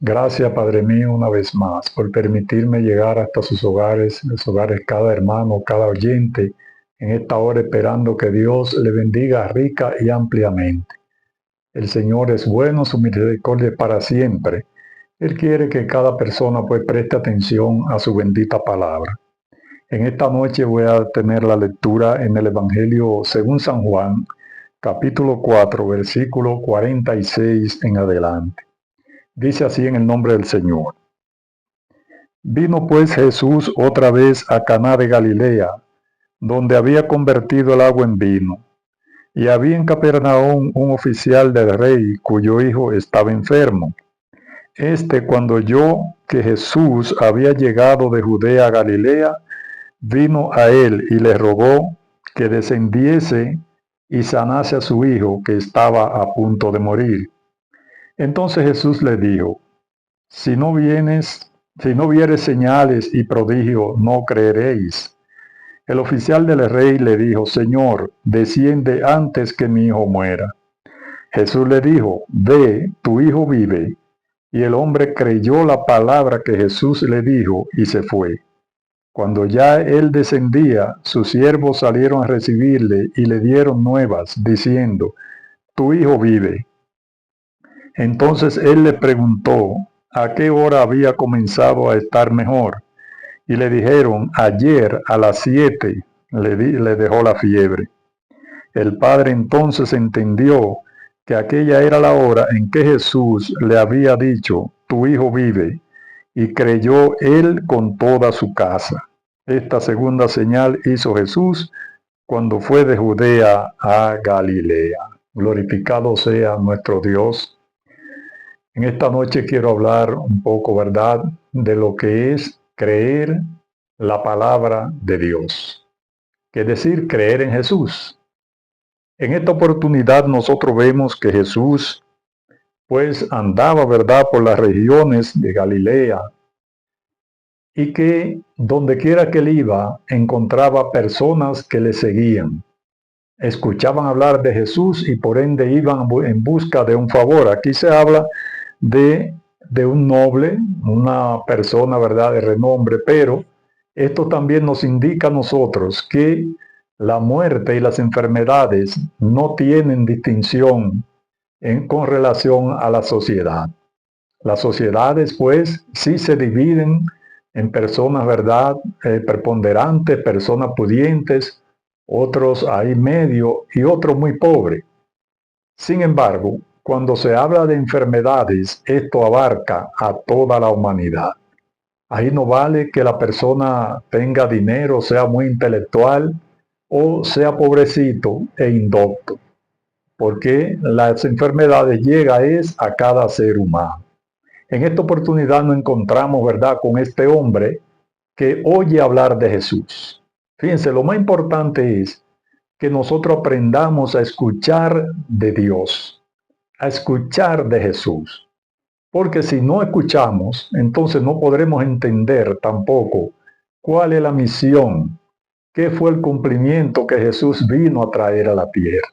Gracias, Padre mío, una vez más, por permitirme llegar hasta sus hogares, los hogares cada hermano, cada oyente, en esta hora esperando que Dios le bendiga rica y ampliamente. El Señor es bueno, su misericordia es para siempre. Él quiere que cada persona pues preste atención a su bendita palabra. En esta noche voy a tener la lectura en el Evangelio según San Juan, capítulo 4, versículo 46 en adelante. Dice así en el nombre del Señor. Vino pues Jesús otra vez a Caná de Galilea, donde había convertido el agua en vino. Y había en Capernaum un oficial del rey cuyo hijo estaba enfermo. Cuando oyó que Jesús había llegado de Judea a Galilea, vino a él y le rogó que descendiese y sanase a su hijo que estaba a punto de morir. Entonces Jesús le dijo: Si no vieres señales y prodigios, no creeréis. El oficial del rey le dijo: Señor, desciende antes que mi hijo muera. Jesús le dijo: Ve, tu hijo vive. Y el hombre creyó la palabra que Jesús le dijo y se fue. Cuando ya él descendía, sus siervos salieron a recibirle y le dieron nuevas, diciendo: Tu hijo vive. Entonces él le preguntó a qué hora había comenzado a estar mejor. Y le dijeron: Ayer a las 7 le dejó la fiebre. El padre entonces entendió que aquella era la hora en que Jesús le había dicho: Tu hijo vive. Y creyó él con toda su casa. Esta segunda señal hizo Jesús cuando fue de Judea a Galilea. Glorificado sea nuestro Dios. En esta noche quiero hablar un poco, ¿verdad?, de lo que es creer la palabra de Dios. Es decir, creer en Jesús. En esta oportunidad nosotros vemos que Jesús pues andaba, ¿verdad?, por las regiones de Galilea y que donde quiera que él iba encontraba personas que le seguían. Escuchaban hablar de Jesús y por ende iban en busca de un favor. Aquí se habla de, de un noble, una persona, ¿verdad?, de renombre, pero esto también nos indica a nosotros que la muerte y las enfermedades no tienen distinción con relación a la sociedad. Las sociedades, pues, sí se dividen en personas, ¿verdad?, preponderantes, personas pudientes, otros ahí medio y otros muy pobres. Sin embargo, cuando se habla de enfermedades, esto abarca a toda la humanidad. Ahí no vale que la persona tenga dinero, sea muy intelectual o sea pobrecito e indocto, porque las enfermedades llegan a cada ser humano. En esta oportunidad nos encontramos, ¿verdad?, con este hombre que oye hablar de Jesús. Fíjense, lo más importante es que nosotros aprendamos a escuchar de Dios, a escuchar de Jesús. Porque si no escuchamos, entonces no podremos entender tampoco cuál es la misión, qué fue el cumplimiento que Jesús vino a traer a la tierra.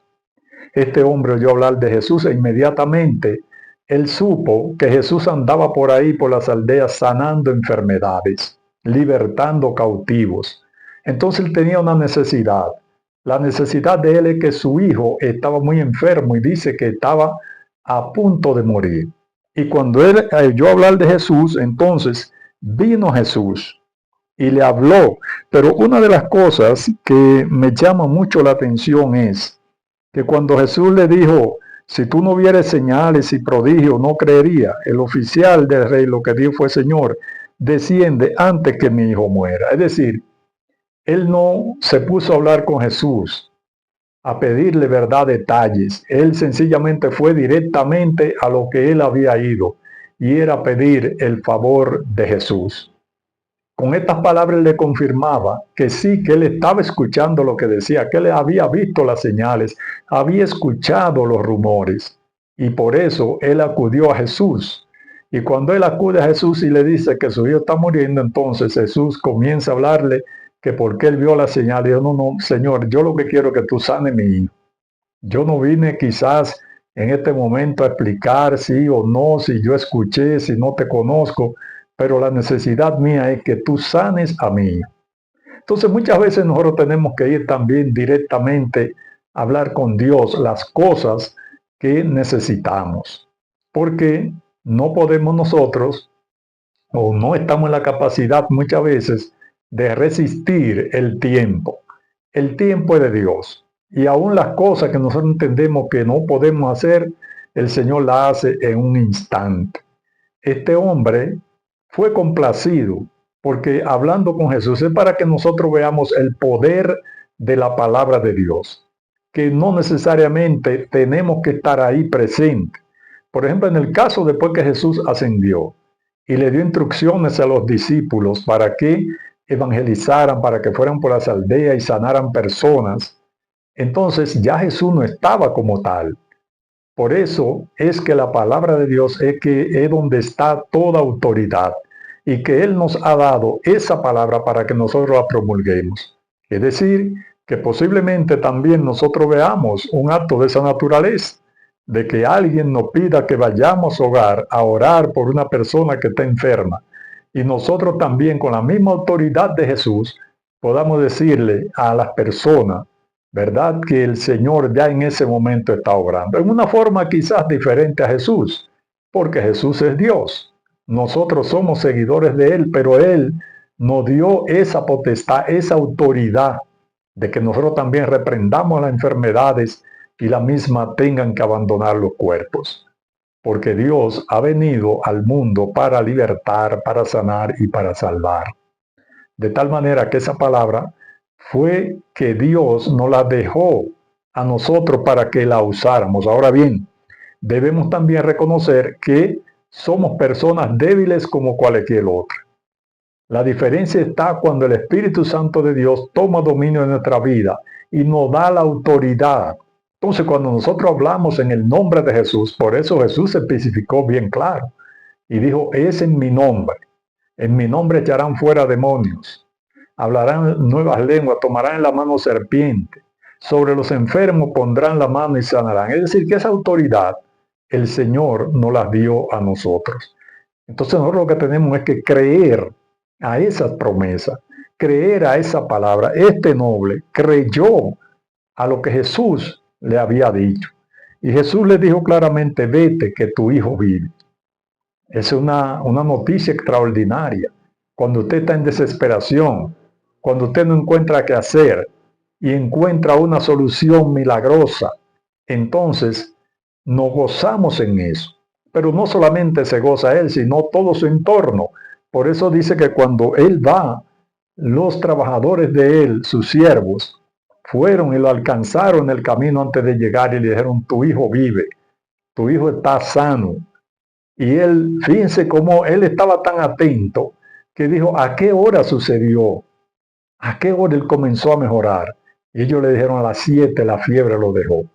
Este hombre oyó hablar de Jesús e inmediatamente él supo que Jesús andaba por ahí, por las aldeas, sanando enfermedades, libertando cautivos. Entonces él tenía una necesidad. La necesidad de él es que su hijo estaba muy enfermo y dice que estaba a punto de morir. Y cuando él oyó hablar de Jesús, entonces vino Jesús y le habló. Pero una de las cosas que me llama mucho la atención es que cuando Jesús le dijo: si tú no vieres señales y prodigios, no creería. El oficial del rey lo que dijo fue: Señor, desciende antes que mi hijo muera. Es decir, él no se puso a hablar con Jesús, a pedirle, verdad, detalles. Él sencillamente fue directamente a lo que él había ido, y era pedir el favor de Jesús. Con estas palabras le confirmaba que sí, que él estaba escuchando lo que decía, que él había visto las señales, había escuchado los rumores, y por eso él acudió a Jesús. Y cuando él acude a Jesús y le dice que su hijo está muriendo, entonces Jesús comienza a hablarle que porque él vio la señal. Y yo: no, Señor, yo lo que quiero es que tú sanes mi hijo. Yo no vine quizás en este momento a explicar sí o no, si yo escuché, si no te conozco, pero la necesidad mía es que tú sanes a mí hijo. Entonces muchas veces nosotros tenemos que ir también directamente a hablar con Dios las cosas que necesitamos, porque no podemos nosotros o no estamos en la capacidad muchas veces de resistir el tiempo. El tiempo es de Dios. Y aún las cosas que nosotros entendemos que no podemos hacer, el Señor las hace en un instante. Este hombre fue complacido porque hablando con Jesús es para que nosotros veamos el poder de la palabra de Dios, que no necesariamente tenemos que estar ahí presente. Por ejemplo, en el caso después que Jesús ascendió y le dio instrucciones a los discípulos para que evangelizaran, para que fueran por las aldeas y sanaran personas, entonces ya Jesús no estaba como tal. Por eso es que la palabra de Dios es donde está toda autoridad y que Él nos ha dado esa palabra para que nosotros la promulguemos. Es decir, que posiblemente también nosotros veamos un acto de esa naturaleza, de que alguien nos pida que vayamos a orar por una persona que está enferma. Y nosotros también con la misma autoridad de Jesús podamos decirle a las personas, ¿verdad? Que el Señor ya en ese momento está obrando. En una forma quizás diferente a Jesús, porque Jesús es Dios. Nosotros somos seguidores de Él, pero Él nos dio esa potestad, esa autoridad de que nosotros también reprendamos las enfermedades y la misma tengan que abandonar los cuerpos. Porque Dios ha venido al mundo para libertar, para sanar y para salvar. De tal manera que esa palabra fue que Dios nos la dejó a nosotros para que la usáramos. Ahora bien, debemos también reconocer que somos personas débiles como cualquier otra. La diferencia está cuando el Espíritu Santo de Dios toma dominio de nuestra vida y nos da la autoridad. Entonces, cuando nosotros hablamos en el nombre de Jesús, por eso Jesús se especificó bien claro y dijo, es en mi nombre echarán fuera demonios, hablarán nuevas lenguas, tomarán en la mano serpiente, sobre los enfermos pondrán la mano y sanarán. Es decir, que esa autoridad el Señor nos la dio a nosotros. Entonces nosotros lo que tenemos es que creer a esas promesas, creer a esa palabra. Este noble creyó a lo que Jesús le había dicho. Y Jesús le dijo claramente, vete que tu hijo vive. Es una noticia extraordinaria. Cuando usted está en desesperación, cuando usted no encuentra qué hacer y encuentra una solución milagrosa, entonces nos gozamos en eso. Pero no solamente se goza él, sino todo su entorno. Por eso dice que cuando él va, los trabajadores de él, sus siervos, fueron y lo alcanzaron en el camino antes de llegar y le dijeron, tu hijo vive, tu hijo está sano. Y él, fíjense cómo él estaba tan atento que dijo, ¿a qué hora sucedió? ¿A qué hora él comenzó a mejorar? Y ellos le dijeron a las 7 la fiebre lo dejó.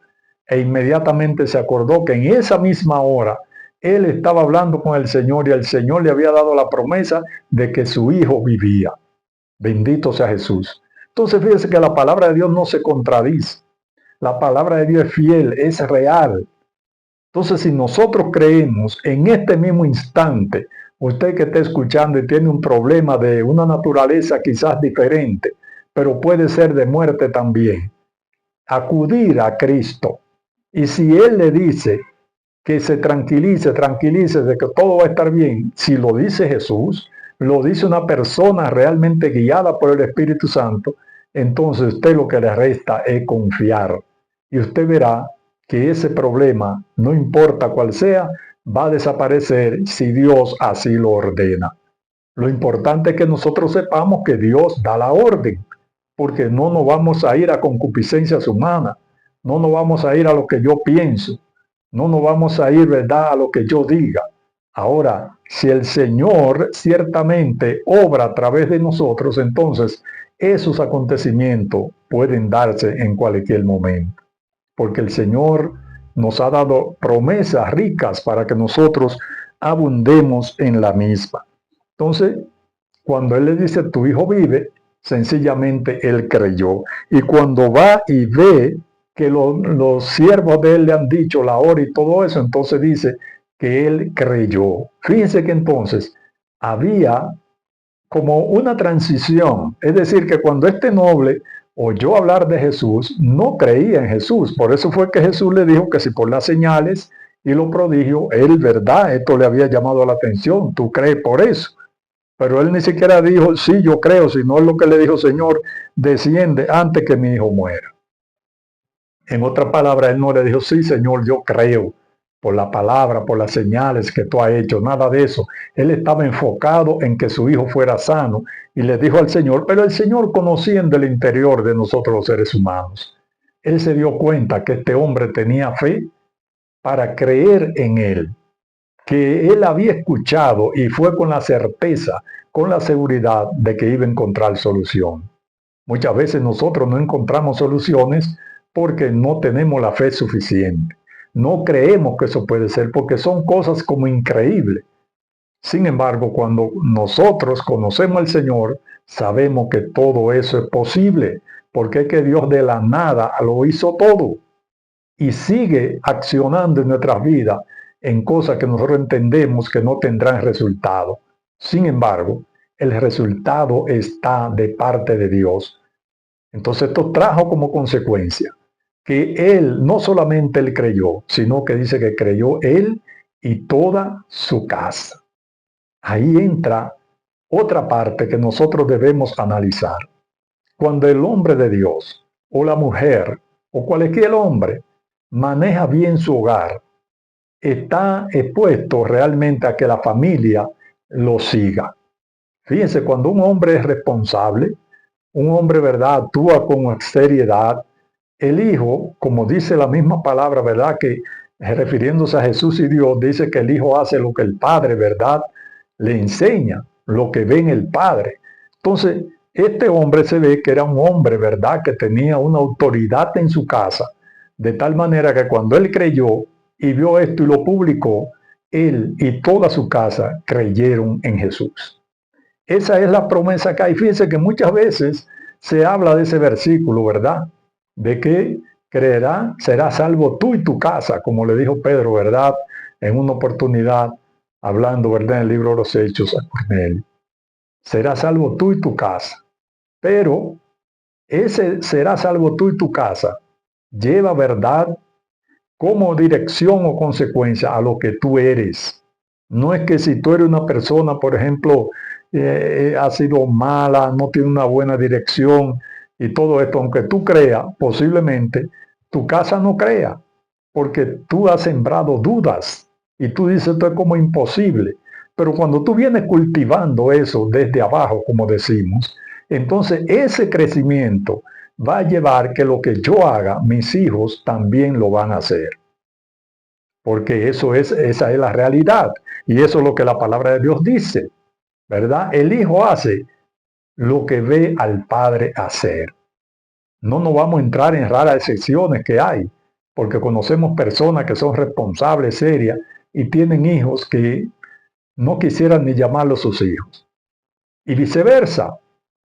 E inmediatamente se acordó que en esa misma hora él estaba hablando con el Señor y el Señor le había dado la promesa de que su hijo vivía. Bendito sea Jesús. Entonces fíjense que la palabra de Dios no se contradice. La palabra de Dios es fiel, es real. Entonces, si nosotros creemos en este mismo instante, usted que está escuchando y tiene un problema de una naturaleza quizás diferente, pero puede ser de muerte también, acudir a Cristo. Y si Él le dice que se tranquilice, tranquilice de que todo va a estar bien, si lo dice Jesús, lo dice una persona realmente guiada por el Espíritu Santo, entonces usted lo que le resta es confiar. Y usted verá que ese problema, no importa cuál sea, va a desaparecer si Dios así lo ordena. Lo importante es que nosotros sepamos que Dios da la orden, porque no nos vamos a ir a concupiscencias humanas, no nos vamos a ir a lo que yo pienso, no nos vamos a ir, ¿verdad?, a lo que yo diga. Ahora, si el Señor ciertamente obra a través de nosotros, entonces esos acontecimientos pueden darse en cualquier momento, porque el Señor nos ha dado promesas ricas para que nosotros abundemos en la misma. Entonces, cuando Él le dice, tu hijo vive, sencillamente Él creyó. Y cuando va y ve que los siervos de él le han dicho la hora y todo eso, entonces dice que él creyó. Fíjense que entonces había como una transición, es decir, que cuando este noble oyó hablar de Jesús, no creía en Jesús. Por eso fue que Jesús le dijo que si por las señales y los prodigios, él, verdad, esto le había llamado la atención, tú crees por eso. Pero él ni siquiera dijo, sí, yo creo, sino lo que le dijo, Señor, desciende antes que mi hijo muera. En otra palabra, él no le dijo, sí, Señor, yo creo por la palabra, por las señales que tú has hecho, nada de eso. Él estaba enfocado en que su hijo fuera sano y le dijo al Señor, pero el Señor conociendo el interior de nosotros los seres humanos, él se dio cuenta que este hombre tenía fe para creer en él, que él había escuchado y fue con la certeza, con la seguridad de que iba a encontrar solución. Muchas veces nosotros no encontramos soluciones porque no tenemos la fe suficiente. No creemos que eso puede ser porque son cosas como increíbles. Sin embargo, cuando nosotros conocemos al Señor, sabemos que todo eso es posible, porque es que Dios de la nada lo hizo todo y sigue accionando en nuestras vidas en cosas que nosotros entendemos que no tendrán resultado. Sin embargo, el resultado está de parte de Dios. Entonces esto trajo como consecuencia que él, no solamente él creyó, sino que dice que creyó él y toda su casa. Ahí entra otra parte que nosotros debemos analizar. Cuando el hombre de Dios o la mujer o cualquier hombre maneja bien su hogar, está expuesto realmente a que la familia lo siga. Fíjense, cuando un hombre es responsable, un hombre, ¿verdad?, actúa con seriedad, el hijo, como dice la misma palabra, ¿verdad?, que refiriéndose a Jesús y Dios, dice que el hijo hace lo que el padre, ¿verdad?, le enseña, lo que ve en el padre. Entonces, este hombre se ve que era un hombre, ¿verdad?, que tenía una autoridad en su casa, de tal manera que cuando él creyó y vio esto y lo publicó, él y toda su casa creyeron en Jesús. Esa es la promesa que hay. Fíjense que muchas veces se habla de ese versículo, ¿verdad? De que creerá, será salvo tú y tu casa, como le dijo Pedro, ¿verdad? En una oportunidad, hablando, ¿verdad? En el libro de los Hechos a Cornelio. Será salvo tú y tu casa. Pero ese será salvo tú y tu casa lleva, ¿verdad?, como dirección o consecuencia a lo que tú eres. No es que si tú eres una persona, por ejemplo, ha sido mala, no tiene una buena dirección y todo esto, aunque tú creas, posiblemente tu casa no crea, porque tú has sembrado dudas y tú dices esto es como imposible. Pero cuando tú vienes cultivando eso desde abajo, como decimos, entonces ese crecimiento va a llevar que lo que yo haga, mis hijos también lo van a hacer. Porque esa es la realidad. Y eso es lo que la palabra de Dios dice, ¿verdad? El hijo hace lo que ve al padre hacer. No nos vamos a entrar en raras excepciones que hay, porque conocemos personas que son responsables, serias, y tienen hijos que no quisieran ni llamarlos sus hijos. Y viceversa,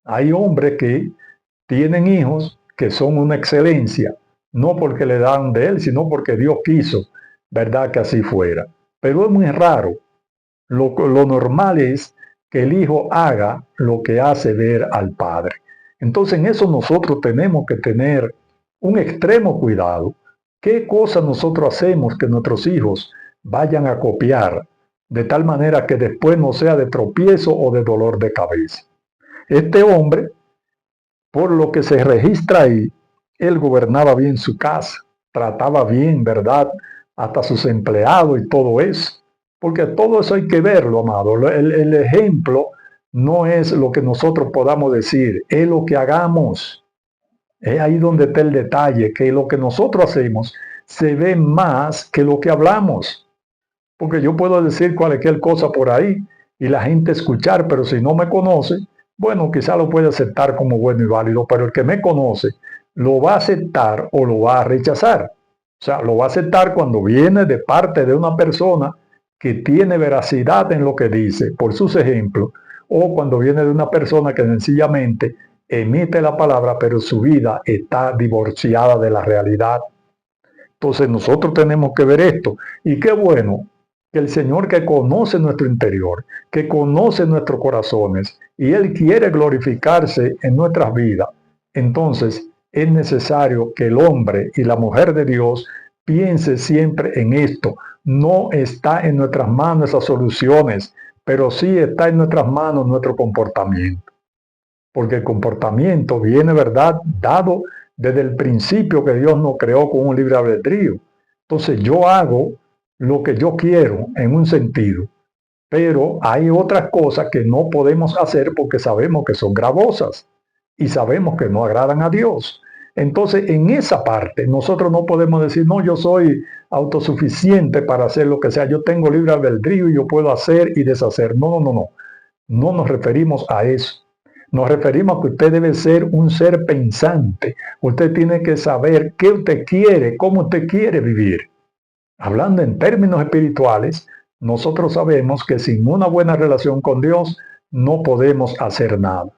hay hombres que tienen hijos que son una excelencia, no porque le dan de él, sino porque Dios quiso, ¿verdad?, que así fuera. Pero es muy raro. Lo normal es que el hijo haga lo que hace ver al padre. Entonces en eso nosotros tenemos que tener un extremo cuidado. ¿Qué cosas nosotros hacemos que nuestros hijos vayan a copiar de tal manera que después no sea de tropiezo o de dolor de cabeza? Este hombre, por lo que se registra ahí, él gobernaba bien su casa, trataba bien, ¿verdad?, hasta sus empleados y todo eso. Porque todo eso hay que verlo, amado. El ejemplo no es lo que nosotros podamos decir, es lo que hagamos. Es ahí donde está el detalle, que lo que nosotros hacemos se ve más que lo que hablamos. Porque yo puedo decir cualquier cosa por ahí y la gente escuchar, pero si no me conoce, bueno, quizá lo puede aceptar como bueno y válido, pero el que me conoce lo va a aceptar o lo va a rechazar. O sea, lo va a aceptar cuando viene de parte de una persona que tiene veracidad en lo que dice, por sus ejemplos, o cuando viene de una persona que sencillamente emite la palabra, pero su vida está divorciada de la realidad. Entonces nosotros tenemos que ver esto. Y qué bueno que el Señor, que conoce nuestro interior, que conoce nuestros corazones, y Él quiere glorificarse en nuestras vidas, entonces es necesario que el hombre y la mujer de Dios piense siempre en esto. No está en nuestras manos esas soluciones, pero sí está en nuestras manos nuestro comportamiento. Porque el comportamiento viene, ¿verdad?, dado desde el principio que Dios nos creó con un libre albedrío. Entonces yo hago lo que yo quiero en un sentido, pero hay otras cosas que no podemos hacer porque sabemos que son gravosas y sabemos que no agradan a Dios. Entonces, en esa parte, nosotros no podemos decir, no, yo soy autosuficiente para hacer lo que sea, yo tengo libre albedrío y yo puedo hacer y deshacer. No, no, no, no. No nos referimos a eso. Nos referimos a que usted debe ser un ser pensante. Usted tiene que saber qué usted quiere, cómo usted quiere vivir. Hablando en términos espirituales, nosotros sabemos que sin una buena relación con Dios no podemos hacer nada.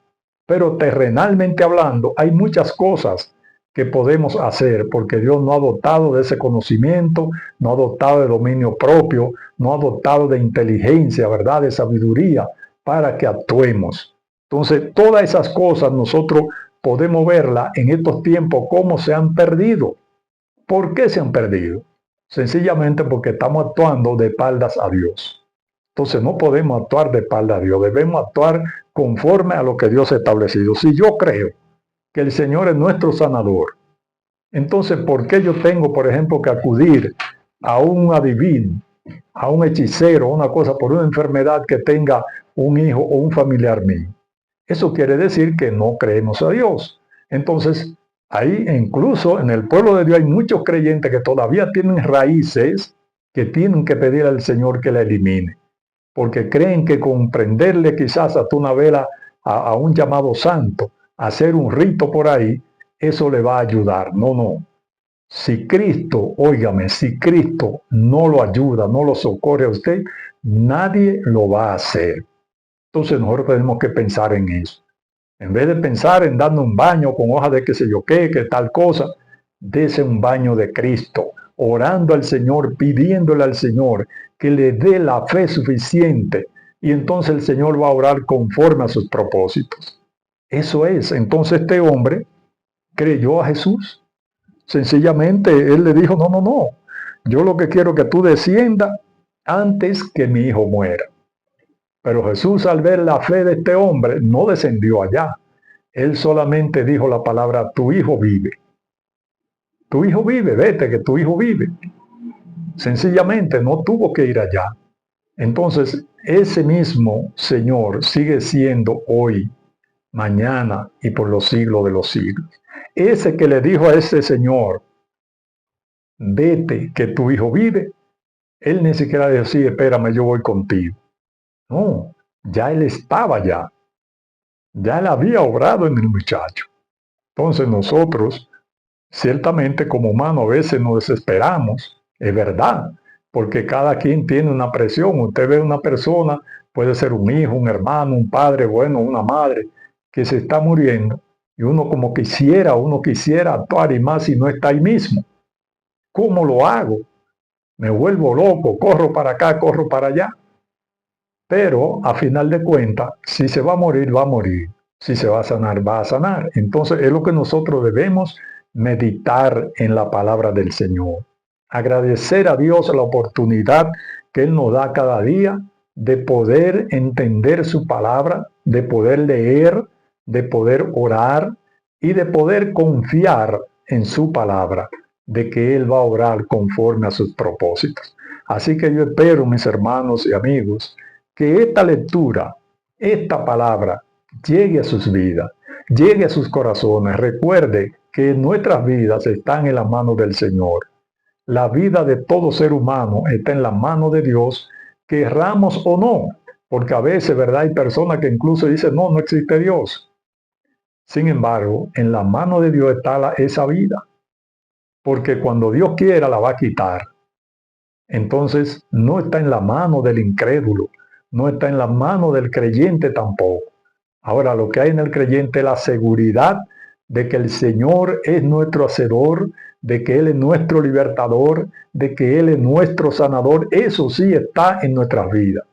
Pero terrenalmente hablando, hay muchas cosas que podemos hacer porque Dios no ha dotado de ese conocimiento, no ha dotado de dominio propio, no ha dotado de inteligencia, ¿verdad?, de sabiduría para que actuemos. Entonces, todas esas cosas nosotros podemos verlas en estos tiempos cómo se han perdido. ¿Por qué se han perdido? Sencillamente porque estamos actuando de espaldas a Dios. Entonces no podemos actuar de espaldas a Dios, debemos actuar conforme a lo que Dios ha establecido. Si yo creo que el Señor es nuestro sanador, entonces ¿por qué yo tengo, por ejemplo, que acudir a un adivino, a un hechicero, una cosa por una enfermedad que tenga un hijo o un familiar mío? Eso quiere decir que no creemos a Dios. Entonces, ahí incluso en el pueblo de Dios hay muchos creyentes que todavía tienen raíces que tienen que pedir al Señor que la elimine, porque creen que con prenderle quizás hasta una vela a un llamado santo, hacer un rito por ahí, eso le va a ayudar. No, no. Si Cristo, óigame, si Cristo no lo ayuda, no lo socorre a usted, nadie lo va a hacer. Entonces nosotros tenemos que pensar en eso. En vez de pensar en darnos un baño con hojas de qué sé yo qué, que tal cosa, dese un baño de Cristo, orando al Señor, pidiéndole al Señor que le dé la fe suficiente, y entonces el Señor va a orar conforme a sus propósitos. Eso es. Entonces este hombre creyó a Jesús. Sencillamente él le dijo, no, no, no, yo lo que quiero es que tú desciendas antes que mi hijo muera. Pero Jesús, al ver la fe de este hombre, no descendió allá. Él solamente dijo la palabra, tu hijo vive. Tu hijo vive, vete que tu hijo vive. Sencillamente no tuvo que ir allá. Entonces, ese mismo Señor sigue siendo hoy, mañana y por los siglos de los siglos. Ese que le dijo a ese Señor, vete que tu hijo vive, él ni siquiera dijo, sí, espérame, yo voy contigo. No, ya él estaba allá. Ya él había obrado en el muchacho. Entonces nosotros, ciertamente como humanos, a veces nos desesperamos, es verdad, porque cada quien tiene una presión. Usted ve una persona, puede ser un hijo, un hermano, un padre, bueno, una madre, que se está muriendo, y uno quisiera actuar y más si no está ahí mismo. ¿Cómo lo hago? Me vuelvo loco, corro para acá, corro para allá. Pero a final de cuentas, si se va a morir, va a morir. Si se va a sanar, va a sanar. Entonces es lo que nosotros debemos meditar en la palabra del Señor. Agradecer a Dios la oportunidad que Él nos da cada día de poder entender su palabra, de poder leer, de poder orar y de poder confiar en su palabra, de que Él va a obrar conforme a sus propósitos. Así que yo espero, mis hermanos y amigos, que esta lectura, esta palabra, llegue a sus vidas, llegue a sus corazones. Recuerde que nuestras vidas están en las manos del Señor. La vida de todo ser humano está en la mano de Dios, querramos o no, porque a veces, ¿verdad?, hay personas que incluso dicen, no, no existe Dios. Sin embargo, en la mano de Dios está esa vida, porque cuando Dios quiera la va a quitar. Entonces, no está en la mano del incrédulo, no está en la mano del creyente tampoco. Ahora, lo que hay en el creyente es la seguridad de que el Señor es nuestro hacedor, de que Él es nuestro libertador, de que Él es nuestro sanador. Eso sí está en nuestras vidas.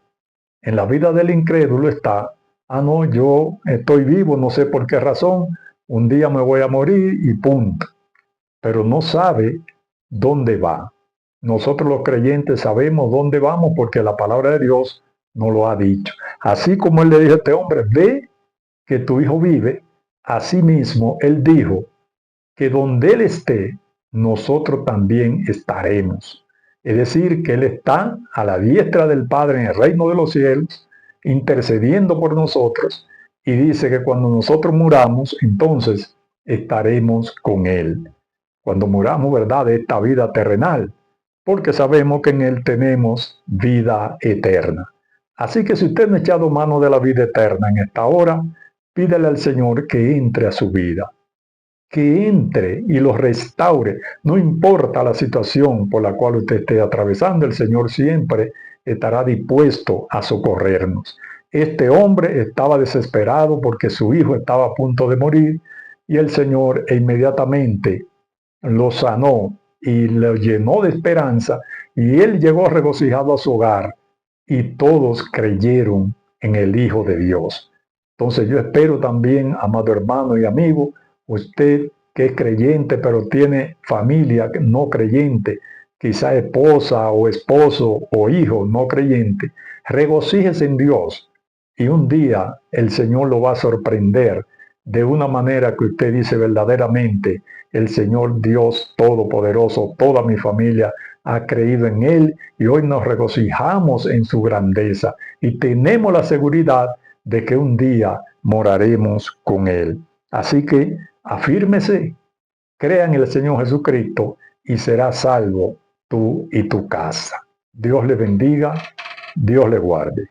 En la vida del incrédulo está, no, yo estoy vivo, no sé por qué razón, un día me voy a morir y punto. Pero no sabe dónde va. Nosotros los creyentes sabemos dónde vamos porque la palabra de Dios nos lo ha dicho. Así como Él le dijo a este hombre, ve que tu hijo vive, asimismo Él dijo que donde Él esté, nosotros también estaremos. Es decir, que Él está a la diestra del Padre en el reino de los cielos, intercediendo por nosotros, y dice que cuando nosotros muramos, entonces estaremos con Él. Cuando muramos, ¿verdad?, de esta vida terrenal, porque sabemos que en Él tenemos vida eterna. Así que si usted no ha echado mano de la vida eterna en esta hora, pídele al Señor que entre a su vida, que entre y lo restaure. No importa la situación por la cual usted esté atravesando, el Señor siempre estará dispuesto a socorrernos. Este hombre estaba desesperado porque su hijo estaba a punto de morir y el Señor inmediatamente lo sanó y lo llenó de esperanza y él llegó regocijado a su hogar y todos creyeron en el Hijo de Dios. Entonces yo espero también, amado hermano y amigo, usted que es creyente pero tiene familia no creyente, quizá esposa o esposo o hijo no creyente, regocíjese en Dios y un día el Señor lo va a sorprender de una manera que usted dice verdaderamente, el Señor Dios Todopoderoso, toda mi familia ha creído en Él y hoy nos regocijamos en su grandeza y tenemos la seguridad de que un día moraremos con Él. Así que afírmese, crea en el Señor Jesucristo y será salvo tú y tu casa. Dios le bendiga, Dios le guarde.